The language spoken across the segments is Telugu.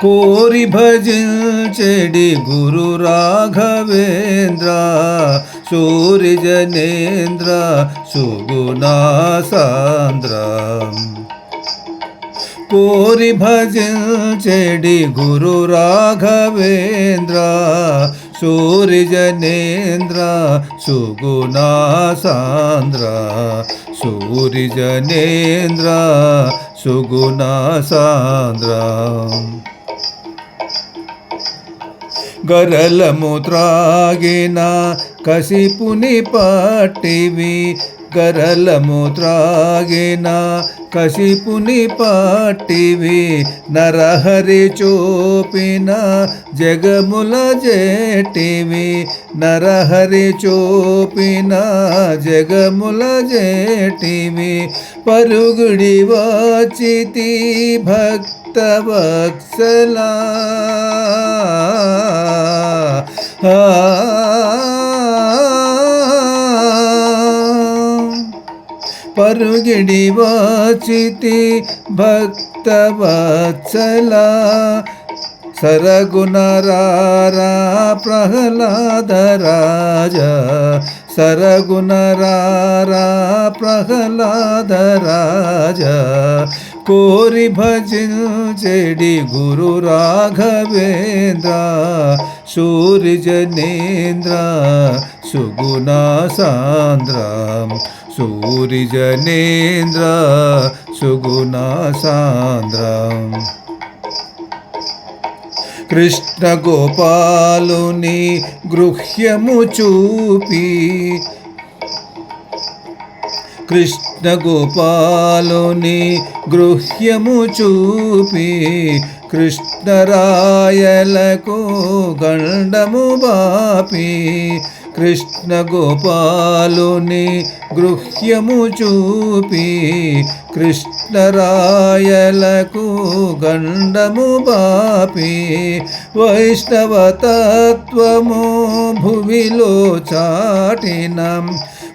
కోరి భజించెడి గురు రాఘవేంద్ర సూరి జనేంద్ర సుగుణా సాంద్ర. కోరి భజించెడి గురు రాఘవేంద్ర సూరి జనేంద్ర సుగుణా సాంద్ర. సూరి జనేంద్ర సుగుణా సాంద్ర. గరలము త్రాగిన కసిపుని పట్టివి, గరలము త్రాగిన కసిపుని పట్టివి. నరహరి చూపిన జగముల జేటివి, నరహరి చూపిన జగముల జేటివి. పరుగుడి వచ్చితి భక్తవత్సలా పరుగిడి వచ్చితి భక్తవత్సలా. సరగుణరారా ప్రహ్లాద రాజ, సరగుణరారా ప్రహ్లాద రాజ. కోరి భజించెడి గురు రాఘవేంద్ర సూరి జనేంద్ర సుగుణా సాంద్ర. సూరి జనేంద్ర సుగుణా సాంద్ర. కృష్ణ గోపాలుని గృహ్యము చూపి, కృష్ణ గోపాలుని గృహ్యము చూపి. కృష్ణరాయలకు గండము బాపి, కృష్ణ గోపాలుని గృహ్యము చూపి. కృష్ణరాయలకు గండము బాపి. వైష్ణవ తత్వము భువిలో చాటిన,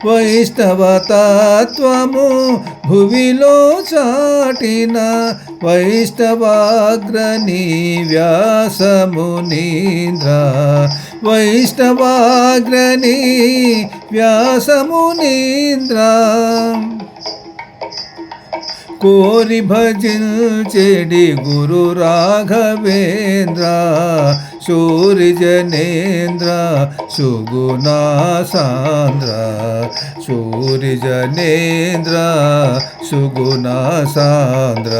వైష్ణవ తత్వము భువిలో చాటిన. వైష్ణవాగ్రణి వ్యాసమునీంద్ర, వైష్ణవాగ్రణి వ్యాసమునీంద్ర. కోరి భజించెడి గురు రాఘవేంద్ర సూరి జనేంద్ర సుగుణా సాంద్ర. సూరి జనేంద్ర సుగుణా సాంద్ర.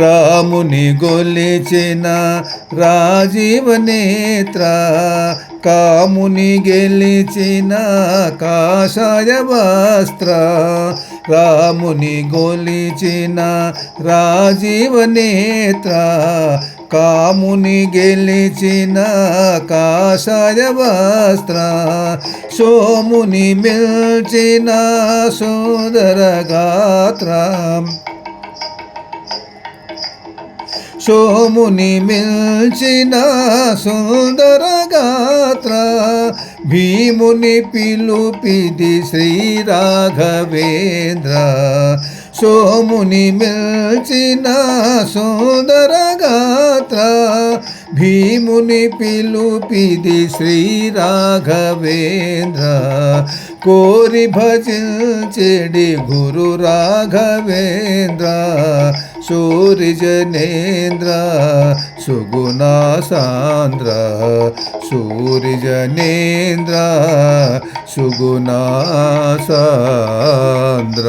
రాముని గొలిచిన రాజీవ నేత్ర, కాముని గెలిచిన కాషాయ వస్త్ర. రాముని గొలిచిన రాజీవ నేత్ర, కాముని గెలిచిన కాషాయ వస్త్ర. సోముని మిల్చిన సుందర గాత్ర, సోముని మిల్చిన సుందర గాత్ర. భీముని పిలుపిది శ్రీ రాఘవేంద్ర, సోముని మిల్చిన సుందర గాత్ర. భీముని పిలుపిది శ్రీ రాఘవేంద్ర. కోరి భజించెడి గురు రాఘవేంద్ర సూరి జనేంద్ర సుగుణా సాంద్ర. సూరి జనేంద్ర సుగుణా సాంద్ర.